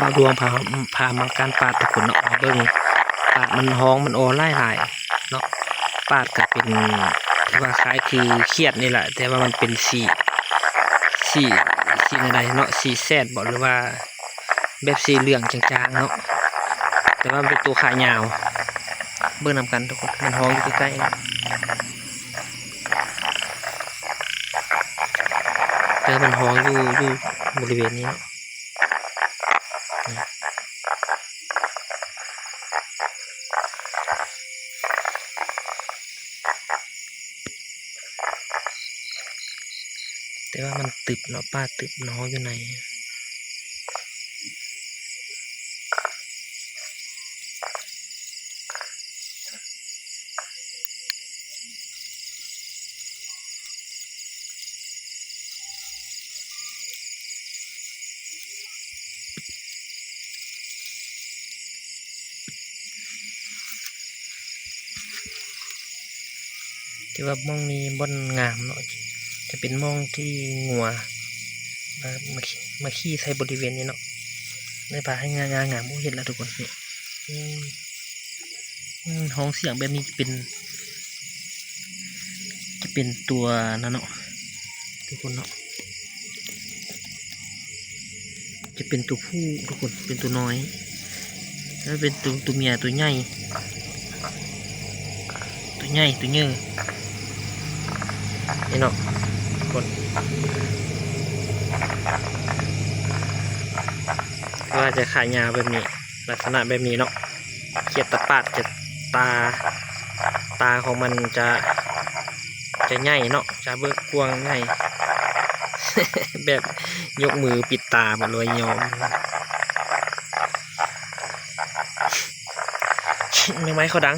มาดวงพามาการปาดทุกคนเนาะเบิ่งปาดมันห้องมันโอไล่หลายเนาะปาดก็เป็นที่ว่าคล้ายคือเครียดนี่แหละแต่ว่ามันเป็นสีอะไรเนาะสีแซดบอกหรือว่าแบบสีเหลืองจางๆเนาะแต่ว่าเป็นตัวขายาวเบิ่งนำกันทุกคนมันห้องอยู่ใกล้ๆนะแต่มันห้องอยู่บริเวณนี้เนาะแต่ว่ามันตึบเนาะป้าตึบน้องอยู่ไหนที่ว่ามองนี้บนงามเนาะจะเป็นมองที่งัวมาขี้ใส่บริเวณนี้เนาะได้พาให้งามเห็นแล้วทุกคนนี่ห้องเสียงแบบนี้จะเป็นตัวนั่นเนาะทุกคนเนาะจะเป็นตัวผู้ทุกคนเป็นตัวน้อยแล้วเป็นตัวเมียตัวใหญ่ตัวเยอะนี่เนาะทุกคนว่าจะขายยาวแบบนี้ลักษณะแบบนี้เนาะเขียดตะปาดจะตาของมันจะใหญ่เนาะจะเบิกกวางใหญ่ แบบยกมือปิดตาหมดเลยยอมยังไงเขาดัง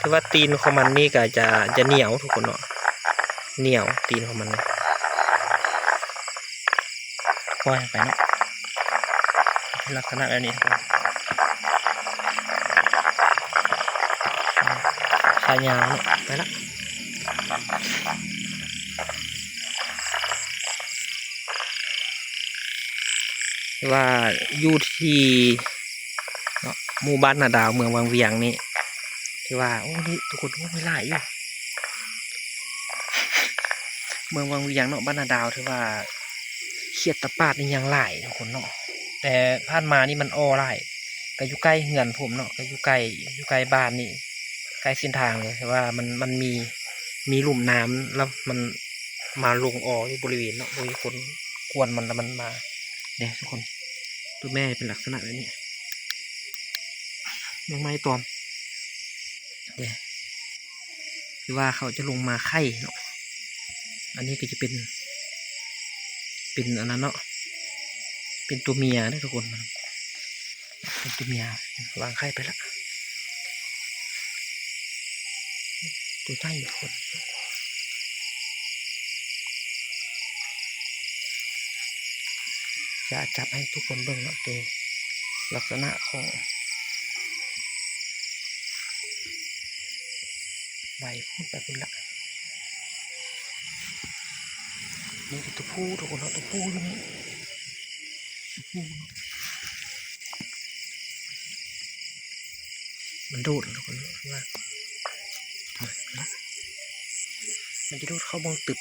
ถือว่าตีนของมันนี่ก็จะเหนียวทุกคนเนาะเหนียวตีนของมันเลยปล่อยไปเนาะลักษณะแบบนี้ขายาวเนาะไปละว่าอยู่ที่หมู่บ้านนาดาวเมืองวังเวียงนี่ที่ว่าโอ้นี่ทุกคนไม่ไล่อยู่เมืองวังเวียงเนาะบ้านนาดาวถือว่าเขียดตะปาดนี่ยังไล่ทุกคนเนาะแต่ผ่านมานี่มันอ้อไล่ก็อยู่ใกล้เหือนผมเนาะก็อยู่ใกล้บ้านนี่ใกล้เส้นทางเลยแต่ว่ามันมีหลุมน้ำแล้วมันมาลงอ้ออยู่บริเวณเนาะโดยคนกวนมันแล้วมันมาเนี่ยทุกคนตัวแม่เป็นลักษณะแบบนี้ยังไม่ตอมเนี่ยคือว่าเขาจะลงมาไข่เนาะอันนี้ก็จะเป็นอันนั้นเนาะเป็นตัวเมียนะทุกคนเป็นตัวเมียวางไข่ไปละตัวใหญ่ทุกคนจะจับให้ทุกคนเบิ่งเนาะตัวลักษณะของใบพูดไปคุณละนี่คือตัวผู้ทุกคนเนาะตัวผู้อยู่นี่มันโดดทุกคนว่ามันจะโดดเข้ามองตึก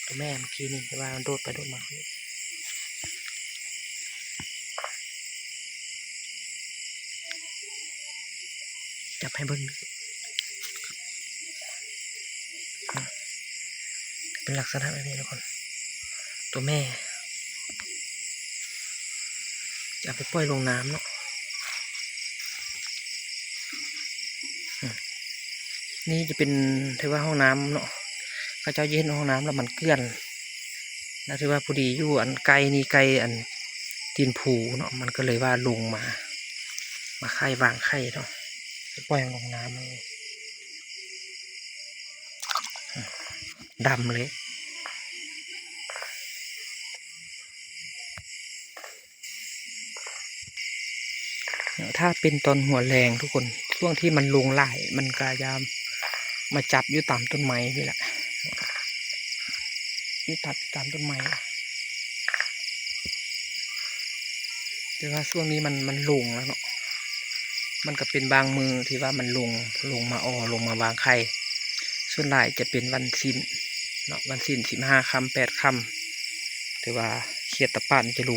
ตัวแม่เมื่อกี้นี่แต่ว่ามันโดดไปโดดมาจับให้เบิ้งเป็นลักษณะแบบนี้ทุกคนตัวแม่จะไปปล่อยลงน้ำเนาะนี่จะเป็นถือว่าห้องน้ำเนาะเขาเจ้าเย็นห้องน้ำแล้วมันเกลื่อนนะถือว่าพอดีอยู่อันไกลนี่ไกลอันตีนผูเนาะมันก็เลยว่าลงมาไข่วางไข่เนาะไปปล่อยลงน้ำเลยดำเลยถ้าเป็นตอนหัวแรงทุกคนช่วงที่มันลงไหลมันก็จะ มาจับอยู่ตามต้นไม้นี่แหละอยู่ตัดตามต้นไม้แต่ว่าช่วงนี้มันลงแล้วเนาะมันก็เป็นบางมือที่ว่ามันลงมาลงมาวางไข่ส่วนใหญ่จะเป็นวันสิ้นเนาะวันสิ้น15 ค่ำ8 ค่ำแต่ว่าเขียดตะปาดจะล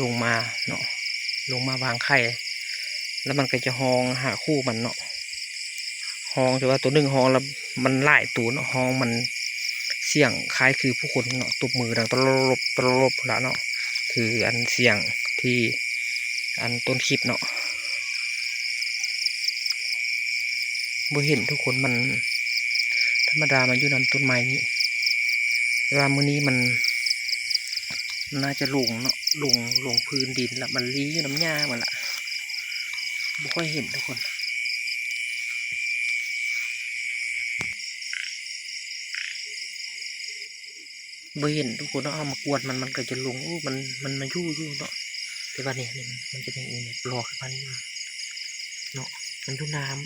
งมาเนาะลงมาวางไข่แล้วมันก็จะห้องหาคู่มันเนาะห้องแต่ว่าตัวหนึ่งห้องแล้วมันหลายตัวเนาะห้องมันเสียงคล้ายคือผู้คนเนาะตบมือดังตลบแล้วเนาะคืออันเสียงที่อันต้นคลิปเนาะบ่เห็นทุกคนมันธรรมดามันอยู่นำต้นไม้นี้เวลามื้อนี้มันน่าจะลงเนาะลงพื้นดินละมันลี้อยู่น้ำหญ้ามันละบ่ค่อยเห็นทุกคนบ่เห็นทุกคนเนาะเอามากวนมันก็จะลงมันมาอยู่เนาะแต่ว่าเนี่ยมันจะเป็นอย่างนี้รอขึ้นมานี่เนาะมันอยู่น้ำ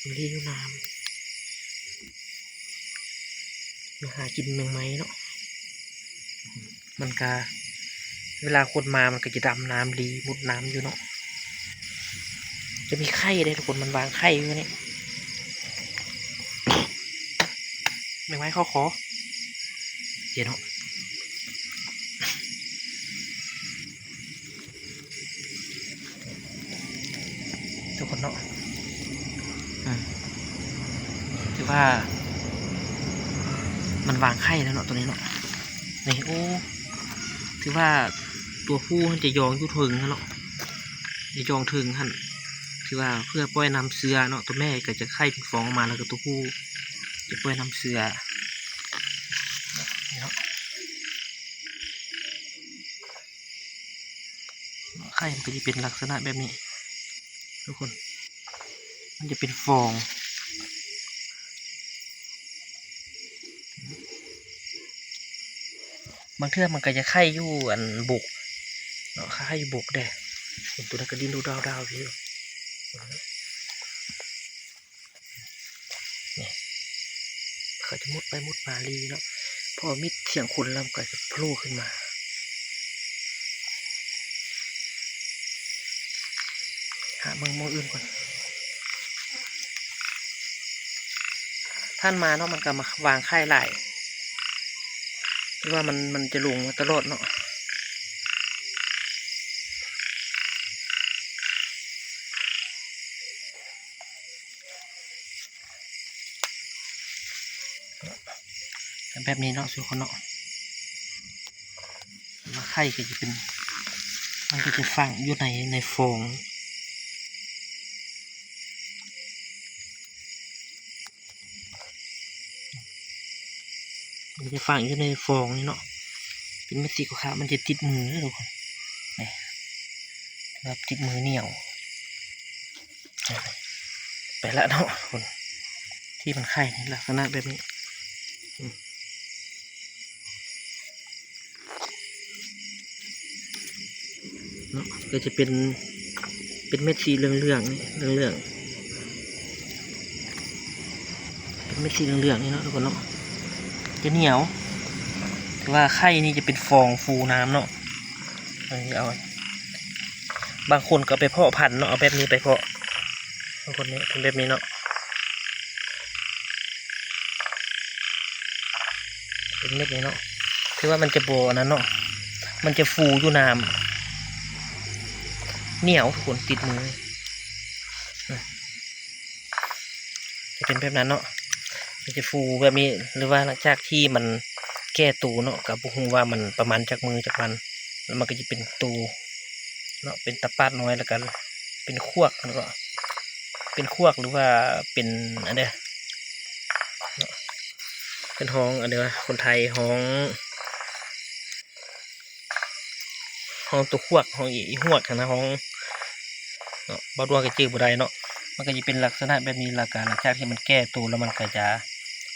มันลี้อยู่น้ำมาหากินแมงไม้เนาะมันก็เวลาคนมามันก็จะดำน้ำลีมุดน้ำอยู่เนาะจะมีไข่เลยทุกคนมันวางไข่อยู่นี่แมงไม้เข้าคอเดี๋ยวเนาะทุกคนเนาะถือว่ามันวางไข่แล้วเนาะตัวนี้เนาะนี่โอ้ถือว่าตัวผู้มันจะยองอยู่ถึงเนาะจะยองถึงหันถือว่าเพื่อปล่อยน้ำเสือเนาะตัวแม่ก็จะไข่ถึงฟองออกมาแล้วก็ตัวผู้จะปล่อยน้ำเสือเนาะไข่มันก็จะเป็นลักษณะแบบนี้ทุกคนมันจะเป็นฟองบางเทื่อมันก็จะไข่อยู่อันบุกเนาะไข่อยู่บุกเด้เป็นตัวนั้นก็ดิ้นดูดาวพี่นี่เขาจะมุดไปมุดมาลีเนาะพอมิดเสียงคนแล้วก็จะโผล่ขึ้นมาหาเมืองอื่นก่อนท่านมาเนาะมันก็มาวางไข่ไหลหรือว่ามันจะลงมาตลอดเนาะแบบนี้เนาะสุดคนเนาะมาไข่ก็จะเป็นมันก็จะฝังอยู่ในฟองมันจะฝังอยู่ในฟองนี่เนาะเป็นเม็ดสีขาวมันจะติดมือทุกคนนี่แบบติดมือเหนียวไปละเนาะคนที่มันไข่นี่ลักษณะแบบนี้เนาะก็จะเป็นเม็ดสีเหลืองๆนี่เหลืองเป็นเม็ดสีเหลืองๆนี่เนาะทุกคนเนาะจะเหนียวแต่ว่าไข่นี่จะเป็นฟองฟูน้ำเนาะเอาบางคนก็ไปเพาะพันธุ์เนาะเอาแบบนี้ไปเพาะบางคนนี้เป็นแบบนี้เนาะเป็นเม็ดนี้เนาะคือว่ามันจะโบนั้นเนาะมันจะฟูอยู่น้ำเหนียวทุกคนติดมือจะเป็นแบบนั้นเนาะมันจะฟูแบบนี้หรือว่าหลังจากที่มันแก้ตูเนาะกับบุ้งว่ามันประมาณจากมือจากมันแล้วมันก็จะเป็นตูเนาะเป็นตะปาดน้อยแล้วกันเป็นขวกแล้วก็เป็นขวกหรือว่าเป็นอันเนี้ยเป็นห้องอันเนี้ยคนไทยห้องตัวขวกห้องอีหวกนะห้องเนาะบาดวงก็จืดบุได้เนาะมันก็จะเป็นลักษณะแบบนี้ละกันหลังจากที่มันแก้ตัวแล้วมันก็จะ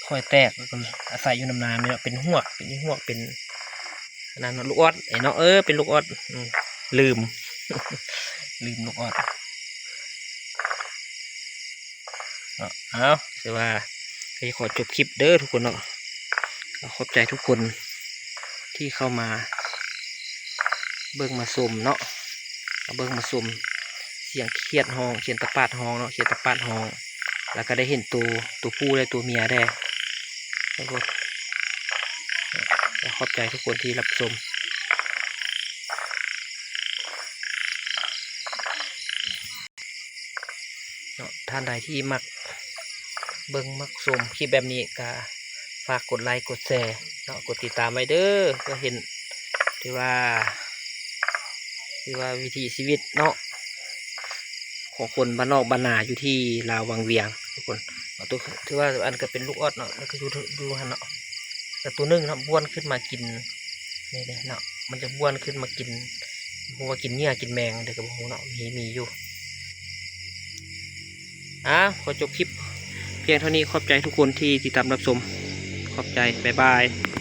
ค่อยแตกแล้วก็อาศัยอยู่น้ำเนี่ยเป็นหวกเป็นนั่นลูกออดไอ้เนาะเป็นลูกออดลืมลูกออด เนาะเอาแต่ว่าก็จะขอจบคลิปเด้อทุกคนเนาะก็ขอบใจทุกคนที่เข้ามาเบิ่งมาชมเนาะมาเบิ่งมาชมเสียงเขียดห้องเขียนตะปาดห้องเนาะเขียนตะปาดห้องแล้วก็ได้เห็นตัวผู้และตัวเมียได้ทุกคนขอบใจทุกคนที่รับชมเนาะท่านใดที่มักเบิ่งมักชมคลิปแบบนี้ก็ฝากกดไลค์กดแชร์เนาะกดติดตามไว้เด้อเพื่อเห็นที่ว่าวิถีชีวิตเนาะของคนบ้านนอกบ้านนาอยู่ที่ลาววังเวียงทุกคนเอาตัวที่ว่าอันก็เป็นลูกออดเนาะแล้วก็ดูหันเนาะแต่ตัวนึงเนาะบ้วนขึ้นมากินนี่เนาะมันจะบ้วนขึ้นมากินหัวกินเนี่ยกินแมงเด็กกับหัวเนาะมีอยู่ขอจบคลิปเพียงเท่านี้ขอบใจทุกคนที่ติดตามรับชมขอบใจบ๊ายบาย